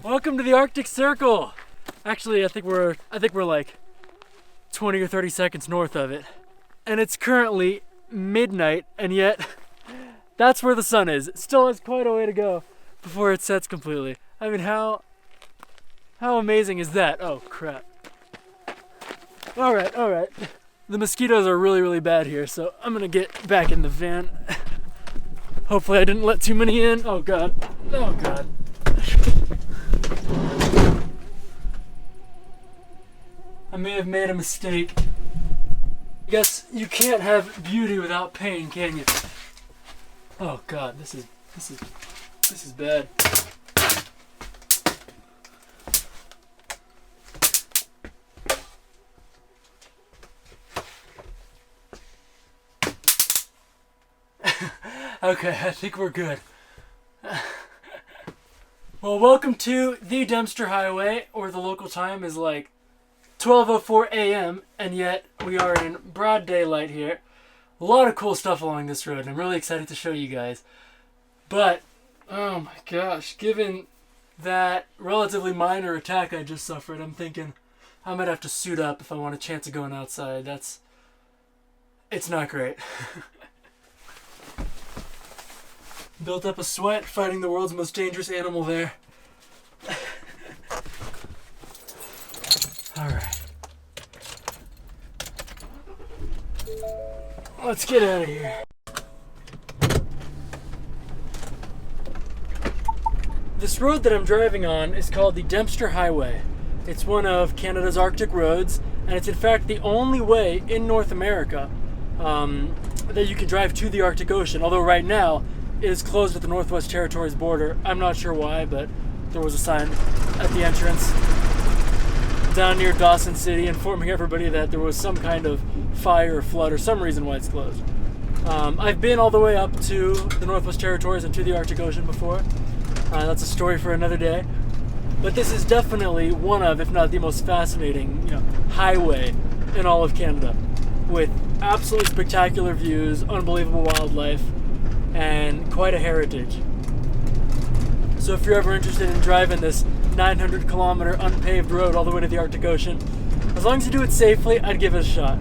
Welcome to the Arctic Circle. Actually, I think we're like 20 or 30 seconds north of it. And it's currently midnight, and yet that's where the sun is. It still has quite a way to go before it sets completely. I mean, how amazing is that? Oh, crap. All right. The mosquitoes are really bad here, so I'm gonna get back in the van. Hopefully I didn't let too many in. Oh God. I may have made a mistake. I guess you can't have beauty without pain, can you? Oh God, this is bad. Okay, I think we're good. Well, welcome to the Dempster Highway, or the local time is like 12:04 a.m. and yet we are in broad daylight here. A lot of cool stuff along this road, and I'm really excited to show you guys. But, oh my gosh, given that relatively minor attack I just suffered, I'm thinking I might have to suit up if I want a chance of going outside. It's not great. Built up a sweat fighting the world's most dangerous animal there. Alright. Let's get out of here. This road that I'm driving on is called the Dempster Highway. It's one of Canada's Arctic roads, and it's in fact the only way in North America that you can drive to the Arctic Ocean, although right now it is closed at the Northwest Territories border. I'm not sure why, but there was a sign at the entrance down near Dawson City informing everybody that there was some kind of fire or flood or some reason why it's closed. I've been all the way up to the Northwest Territories and to the Arctic Ocean before. That's a story for another day. But this is definitely one of, if not the most fascinating, highway in all of Canada, with absolutely spectacular views, unbelievable wildlife, and quite a heritage. So if you're ever interested in driving this 900-kilometer unpaved road all the way to the Arctic Ocean, as long as you do it safely, I'd give it a shot.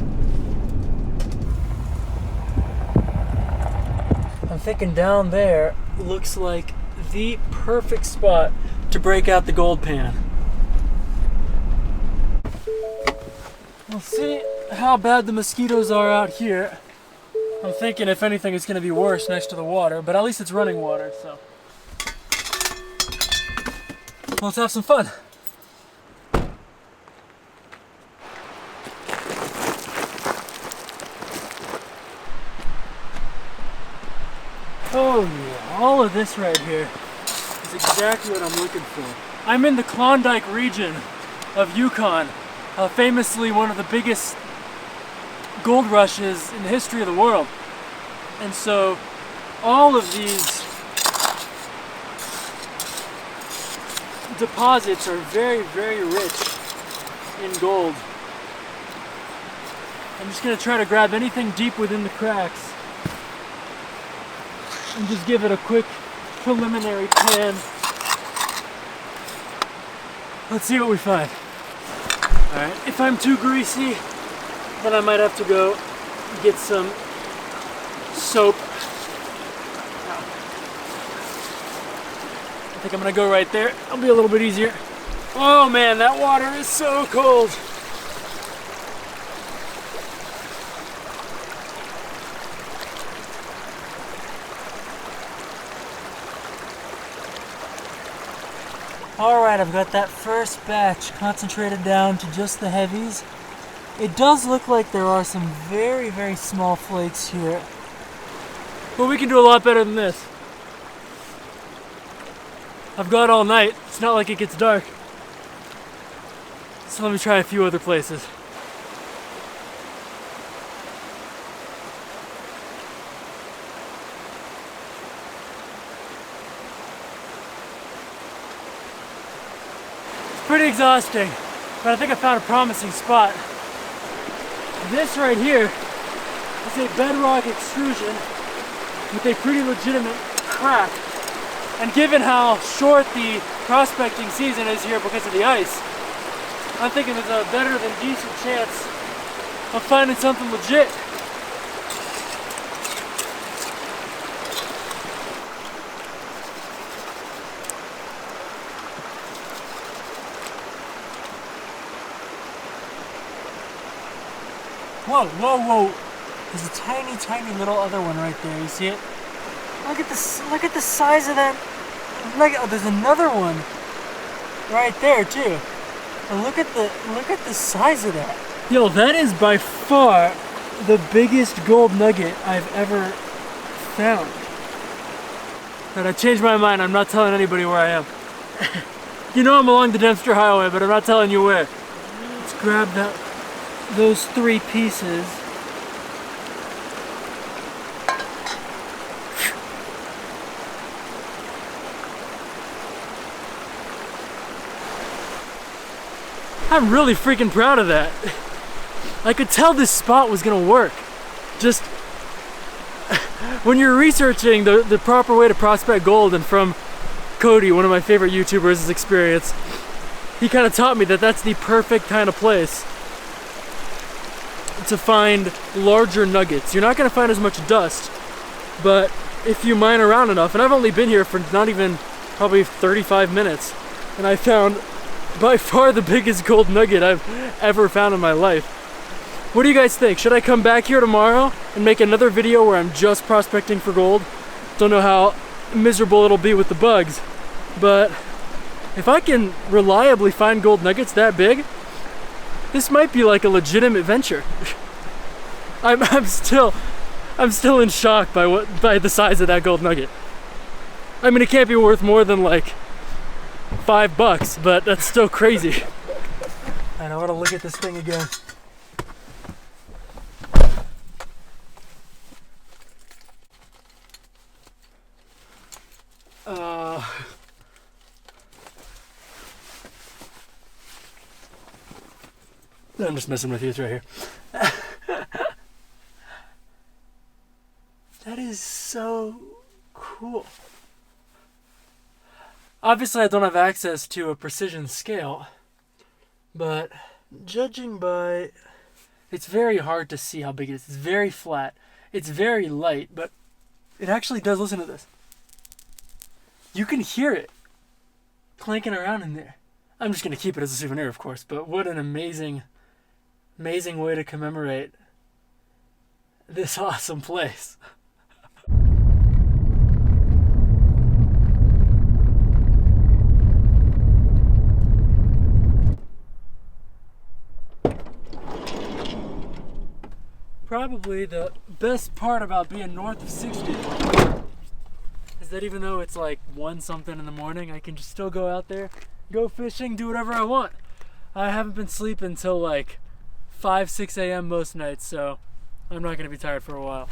I'm thinking down there looks like the perfect spot to break out the gold pan. We'll see how bad the mosquitoes are out here. I'm thinking if anything it's going to be worse next to the water, but at least it's running water, so. Let's have some fun. Oh yeah, all of this right here is exactly what I'm looking for. I'm in the Klondike region of Yukon, famously one of the biggest gold rushes in the history of the world. And so all of these deposits are very rich in gold. I'm just going to try to grab anything deep within the cracks and just give it a quick preliminary pan. Let's see what we find. Alright, if I'm too greasy, then I might have to go get some soap. I think I'm gonna go right there. It'll be a little bit easier. Oh man, that water is so cold. Alright, I've got that first batch concentrated down to just the heavies. It does look like there are some very small flakes here. But we can do a lot better than this. I've got all night. It's not like it gets dark. So let me try a few other places. It's pretty exhausting, but I think I found a promising spot. This right here is a bedrock extrusion with a pretty legitimate crack. And given how short the prospecting season is here because of the ice, I'm thinking there's a better than decent chance of finding something legit. Whoa, whoa, whoa. There's a tiny, tiny little other one right there. You see it? Look at the size of that. Oh, there's another one right there too. And look at the size of that. Yo, that is by far the biggest gold nugget I've ever found. But I changed my mind. I'm not telling anybody where I am. You know I'm along the Dempster Highway, but I'm not telling you where. Let's grab those 3 pieces. I'm really freaking proud of that. I could tell this spot was gonna work. Just when you're researching the proper way to prospect gold, and from Cody, one of my favorite YouTubers' experience, he kind of taught me that that's the perfect kind of place to find larger nuggets. You're not gonna find as much dust, but if you mine around enough, and I've only been here for not even probably 35 minutes, and I found by far the biggest gold nugget I've ever found in my life. What do you guys think? Should I come back here tomorrow and make another video where I'm just prospecting for gold? Don't know how miserable it'll be with the bugs, but if I can reliably find gold nuggets that big, this might be like a legitimate venture. I'm still in shock by the size of that gold nugget. I mean, it can't be worth more than like $5, but that's still crazy. And I want to look at this thing again. I'm just messing with you, it's right here. That is so cool. Obviously I don't have access to a precision scale, but judging by, it's very hard to see how big it is. It's very flat. It's very light, but it actually does. Listen to this. You can hear it clanking around in there. I'm just going to keep it as a souvenir, of course, but what an amazing, amazing way to commemorate this awesome place. Probably the best part about being north of 60 is that even though it's like 1 something in the morning, I can just still go out there, go fishing, do whatever I want. I haven't been sleeping till like 5, 6 a.m. most nights, so I'm not going to be tired for a while.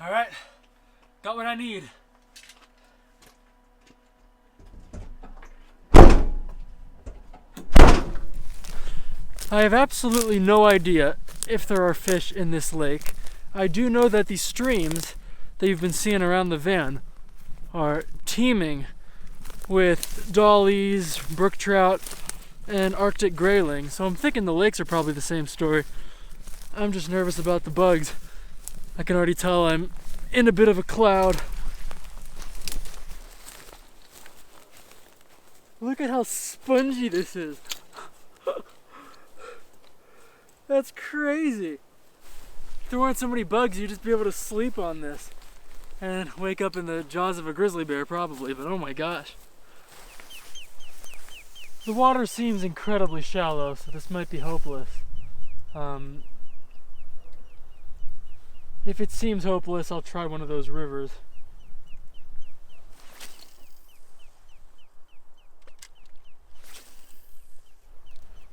All right, got what I need. I have absolutely no idea if there are fish in this lake. I do know that the streams that you've been seeing around the van are teeming with dollies, brook trout, and Arctic grayling. So I'm thinking the lakes are probably the same story. I'm just nervous about the bugs. I can already tell I'm in a bit of a cloud. Look at how spongy this is. That's crazy. If there weren't so many bugs, you'd just be able to sleep on this and wake up in the jaws of a grizzly bear probably, but oh my gosh. The water seems incredibly shallow, so this might be hopeless. If it seems hopeless, I'll try one of those rivers.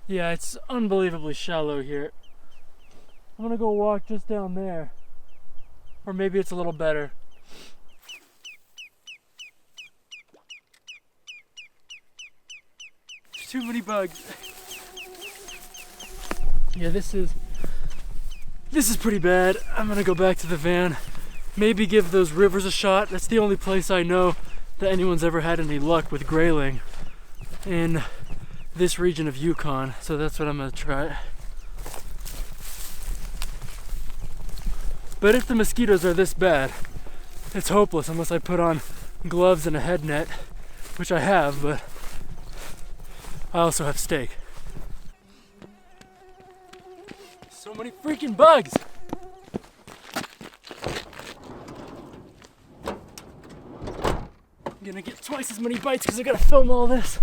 Yeah, it's unbelievably shallow here. I'm gonna go walk just down there. Or maybe it's a little better. There's too many bugs. Yeah, this is This is pretty bad. I'm gonna go back to the van. Maybe give those rivers a shot. That's the only place I know that anyone's ever had any luck with grayling in this region of Yukon. So that's what I'm gonna try. But if the mosquitoes are this bad, it's hopeless unless I put on gloves and a head net, which I have, but I also have steak. So many freaking bugs! I'm gonna get twice as many bites because I gotta film all this.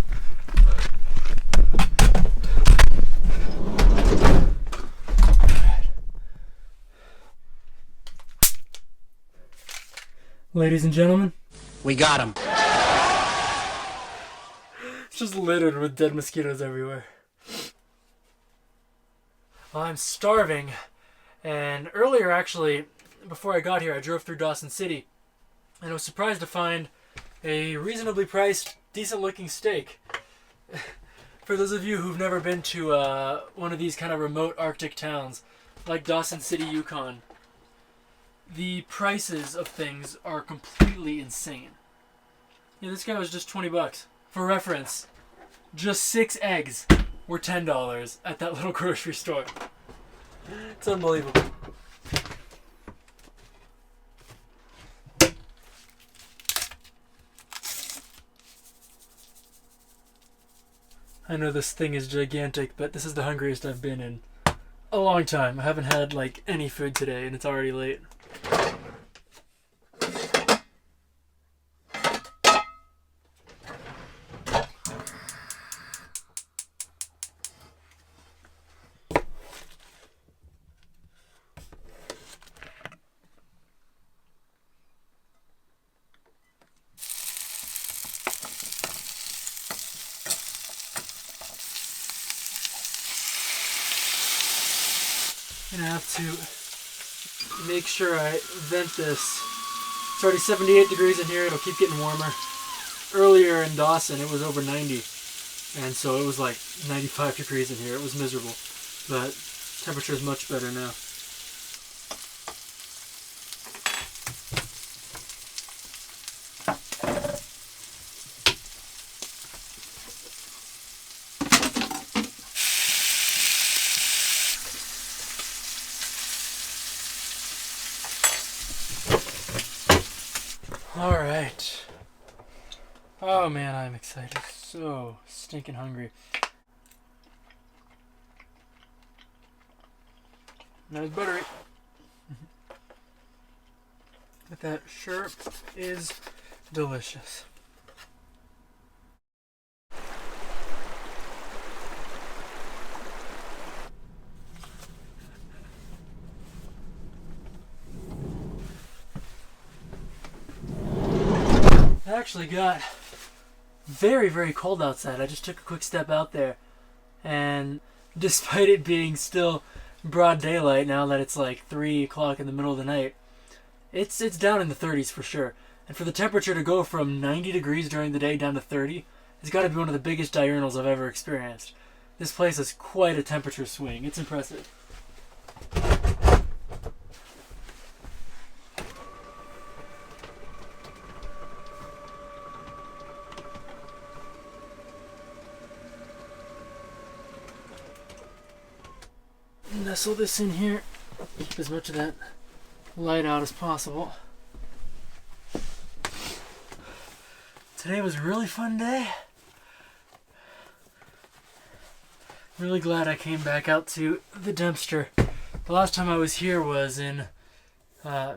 Ladies and gentlemen, we got him. It's just littered with dead mosquitoes everywhere. I'm starving, and earlier actually, before I got here, I drove through Dawson City, and I was surprised to find a reasonably priced, decent-looking steak. For those of you who've never been to one of these kind of remote Arctic towns, like Dawson City, Yukon, the prices of things are completely insane. Yeah, this guy was just 20 bucks. For reference, just 6 eggs were $10 at that little grocery store. It's unbelievable. I know this thing is gigantic, but this is the hungriest I've been in a long time. I haven't had like any food today, and it's already late. I'm gonna have to make sure I vent this. It's already 78 degrees in here. It'll keep getting warmer. Earlier in Dawson, it was over 90, and so it was like 95 degrees in here. It was miserable, but temperature is much better now. Alright. Oh man, I'm excited. So stinking hungry. Not as buttery. But that sure is delicious. It actually got very, very cold outside. I just took a quick step out there, and despite it being still broad daylight now that it's like 3 o'clock in the middle of the night, it's down in the 30s for sure. And for the temperature to go from 90 degrees during the day down to 30, it's got to be one of the biggest diurnals I've ever experienced. This place has quite a temperature swing. It's impressive. Nestle this in here, keep as much of that light out as possible. Today was a really fun day. Really glad I came back out to the Dempster. The last time I was here was in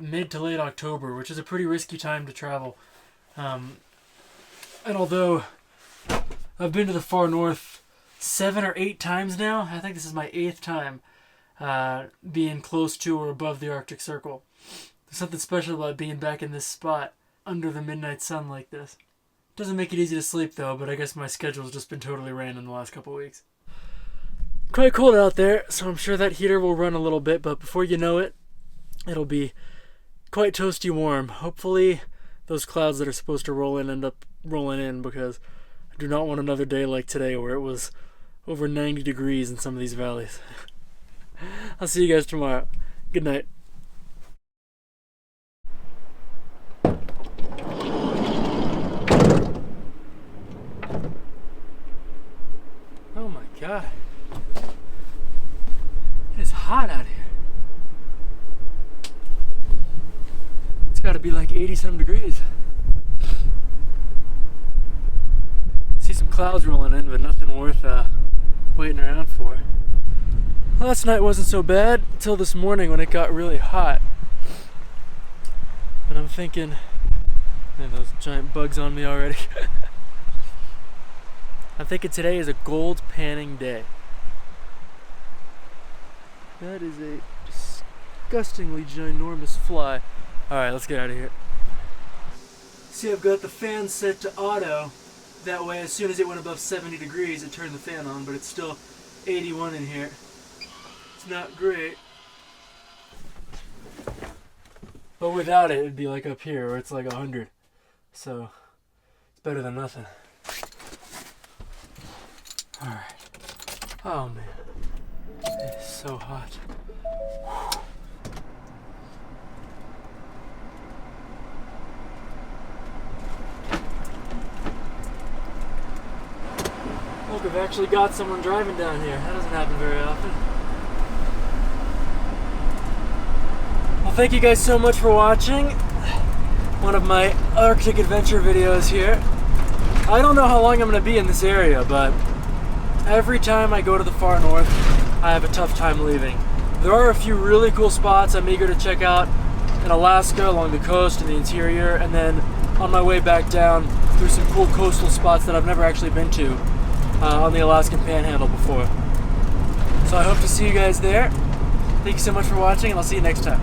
mid to late October, which is a pretty risky time to travel. And although I've been to the far north 7 or 8 times now, I think this is my 8th time being close to or above the Arctic Circle. There's something special about being back in this spot under the midnight sun like this. Doesn't make it easy to sleep though, but I guess my schedule's just been totally random the last couple weeks. Quite cold out there, so I'm sure that heater will run a little bit, but before you know it, it'll be quite toasty warm. Hopefully those clouds that are supposed to roll in end up rolling in, because I do not want another day like today where it was over 90 degrees in some of these valleys. I'll see you guys tomorrow. Good night. Oh my God. It is hot out here. It's got to be like 80-some degrees. See some clouds rolling in, but nothing worth waiting around for. Last night wasn't so bad until this morning when it got really hot. And I'm thinking, man, those giant bugs on me already. I'm thinking today is a gold panning day. That is a disgustingly ginormous fly. Alright, let's get out of here. See, I've got the fan set to auto. That way, as soon as it went above 70 degrees, it turned the fan on, but it's still 81 in here. It's not great. But without it, it'd be like up here, where it's like 100. So, it's better than nothing. Alright. Oh man. It is so hot. Look, I've actually got someone driving down here. That doesn't happen very often. Well, thank you guys so much for watching one of my Arctic adventure videos here. I don't know how long I'm going to be in this area, but every time I go to the far north, I have a tough time leaving. There are a few really cool spots I'm eager to check out in Alaska, along the coast, in the interior, and then on my way back down, there's some cool coastal spots that I've never actually been to on the Alaskan Panhandle before. So I hope to see you guys there. Thank you so much for watching, and I'll see you next time.